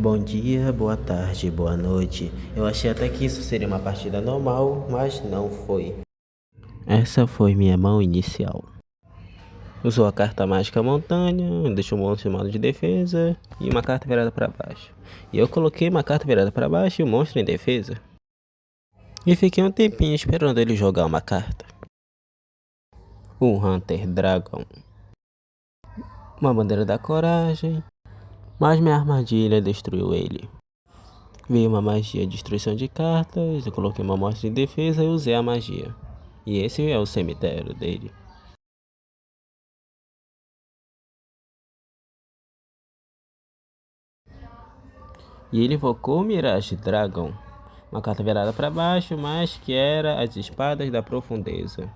Bom dia, boa tarde, boa noite. Eu achei até que isso seria uma partida normal, mas não foi. Essa foi minha mão inicial. Usou a carta mágica montanha, deixou o monstro em modo de defesa e uma carta virada para baixo. E eu coloquei uma carta virada para baixo e o monstro em defesa. E fiquei um tempinho esperando ele jogar uma carta. Um Hunter Dragon. Uma bandeira da coragem. Mas minha armadilha destruiu ele. Veio uma magia de destruição de cartas, eu coloquei uma amostra em defesa e usei a magia. E esse é o cemitério dele. E ele invocou o Mirage Dragon, uma carta virada para baixo, mas que era as espadas da profundeza.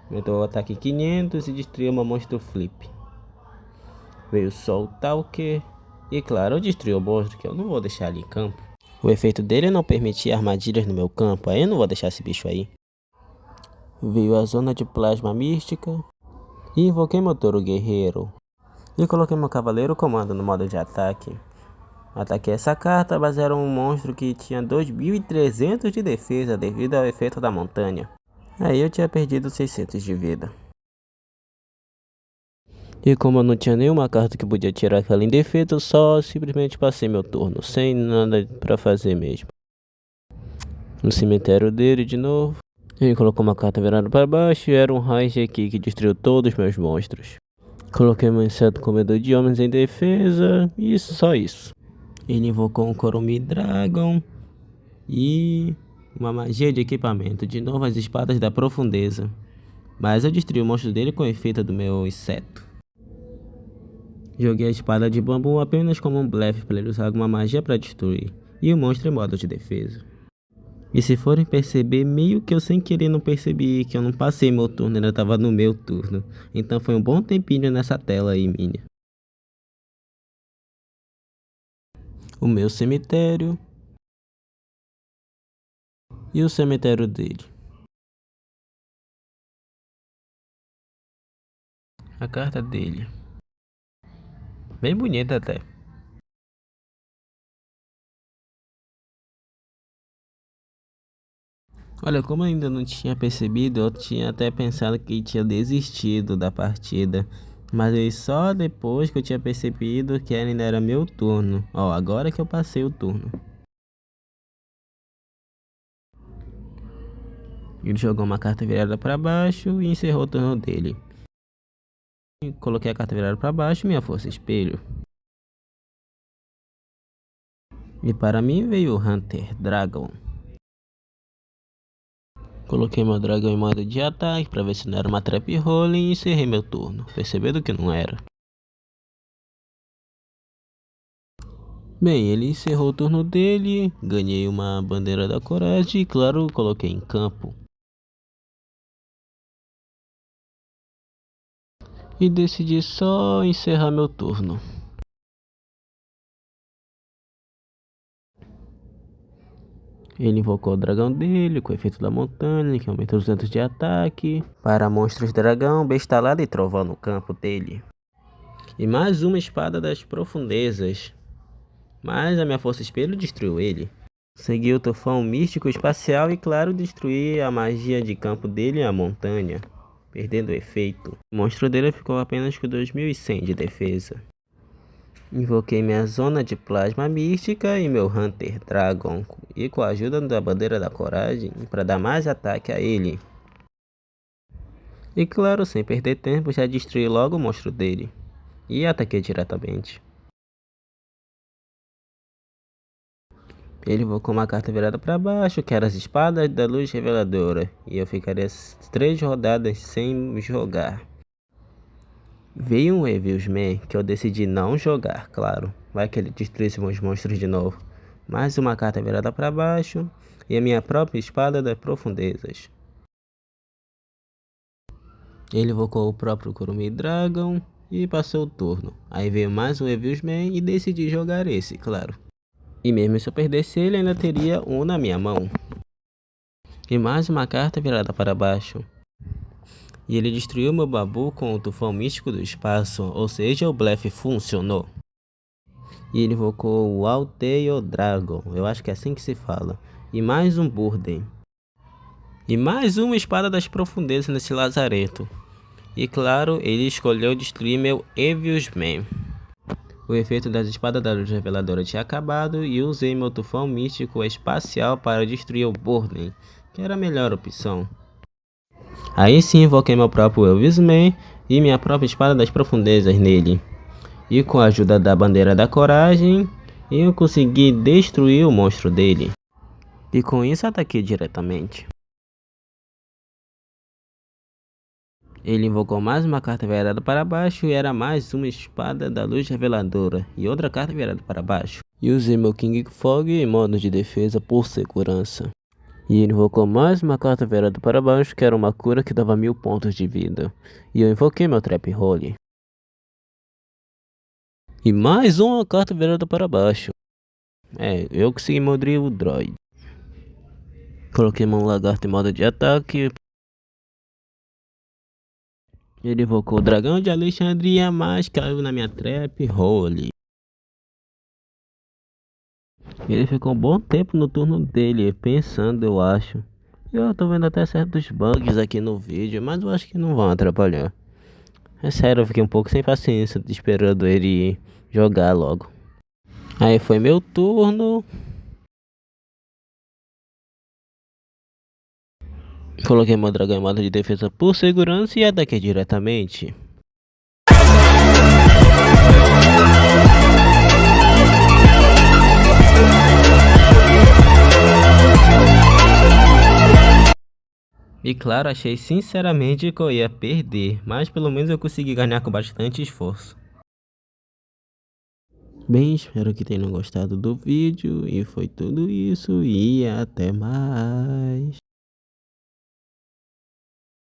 Aumentou o ataque 500 e destruiu uma monstro flip. Veio Soul Talker e claro, destruiu o monstro que eu não vou deixar ali em campo. O efeito dele não permitia armadilhas no meu campo, aí eu não vou deixar esse bicho aí. Veio a zona de plasma mística e invoquei meu touro guerreiro. E coloquei meu cavaleiro comando no modo de ataque. Ataquei essa carta, mas era um monstro que tinha 2300 de defesa devido ao efeito da montanha. Aí eu tinha perdido 600 de vida. E como eu não tinha nenhuma carta que podia tirar aquela em defesa, eu só simplesmente passei meu turno, sem nada pra fazer mesmo. No cemitério dele de novo. Ele colocou uma carta virada para baixo e era um Ranger aqui que destruiu todos os meus monstros. Coloquei meu inseto comedor de homens em defesa e só isso. Ele invocou um Koromi Dragon e uma magia de equipamento. De novo as espadas da profundeza. Mas eu destruí o monstro dele com o efeito do meu inseto. Joguei a espada de bambu apenas como um blefe para ele usar alguma magia para destruir. E o monstro em modo de defesa. E se forem perceber, meio que eu sem querer não percebi que eu não passei meu turno, ainda estava no meu turno. Então foi um bom tempinho nessa tela aí minha. O meu cemitério e o cemitério dele. A carta dele. Bem bonita até. Olha, como eu ainda não tinha percebido, eu tinha até pensado que tinha desistido da partida. Mas aí só depois que eu tinha percebido que ainda era meu turno. Ó, agora que eu passei o turno. Ele jogou uma carta virada para baixo e encerrou o turno dele. Coloquei a carta virada para baixo e minha força espelho. E para mim veio o Hunter Dragon. Coloquei meu dragão em modo de ataque para ver se não era uma trap hole e encerrei meu turno, percebendo que não era. Bem, ele encerrou o turno dele, ganhei uma bandeira da coragem e claro, coloquei em campo. E decidi só encerrar meu turno. Ele invocou o dragão dele com o efeito da montanha, que aumenta os danos de ataque. Para monstros dragão, bestalada e trovão no campo dele. E mais uma espada das profundezas. Mas a minha força espelho destruiu ele. Segui o tufão místico espacial e claro, destruí a magia de campo dele e a montanha, perdendo o efeito. O monstro dele ficou apenas com 2100 de defesa. Invoquei minha zona de plasma mística e meu Hunter Dragon, e com a ajuda da bandeira da coragem, para dar mais ataque a ele. E claro, sem perder tempo, já destruí logo o monstro dele, e ataquei diretamente. Ele invocou uma carta virada para baixo, que era as espadas da luz reveladora, e eu ficaria 3 rodadas sem jogar. Veio um Evilsman que eu decidi não jogar, claro, vai que ele destruísse meus monstros de novo. Mais uma carta virada para baixo, e a minha própria espada das profundezas. Ele invocou o próprio Kurumi Dragon e passou o turno. Aí veio mais um Evilsman e decidi jogar esse, claro. E mesmo se eu perdesse ele, ainda teria um na minha mão. E mais uma carta virada para baixo. E ele destruiu meu babu com o tufão místico do espaço, ou seja, o blefe funcionou. E ele invocou o Alteio Dragon, eu acho que é assim que se fala. E mais um Burden. E mais uma espada das profundezas nesse lazareto. E claro, ele escolheu destruir meu Evious Man. O efeito das espadas da luz reveladora tinha acabado e usei meu tufão místico espacial para destruir o Burden, que era a melhor opção. Aí sim invoquei meu próprio Evious Man e minha própria espada das profundezas nele. E com a ajuda da bandeira da coragem, eu consegui destruir o monstro dele. E com isso ataquei diretamente. Ele invocou mais uma carta virada para baixo e era mais uma espada da luz reveladora e outra carta virada para baixo. E usei meu King Fog em modo de defesa por segurança. E ele invocou mais uma carta virada para baixo que era uma cura que dava 1000 pontos de vida. E eu invoquei meu Trap Hole. E mais uma carta virada para baixo. Eu consegui modrir o droid. Coloquei mão lagarto em modo de ataque. Ele invocou o dragão de Alexandria, mas caiu na minha trap hole. Ele ficou um bom tempo no turno dele, pensando, eu acho. Eu tô vendo até certos bugs aqui no vídeo, mas eu acho que não vão atrapalhar. É sério, eu fiquei um pouco sem paciência esperando ele jogar logo. Aí foi meu turno. Coloquei meu dragão em modo de defesa por segurança e ataquei diretamente. E claro, achei sinceramente que eu ia perder, mas pelo menos eu consegui ganhar com bastante esforço. Bem, espero que tenham gostado do vídeo e foi tudo isso e até mais.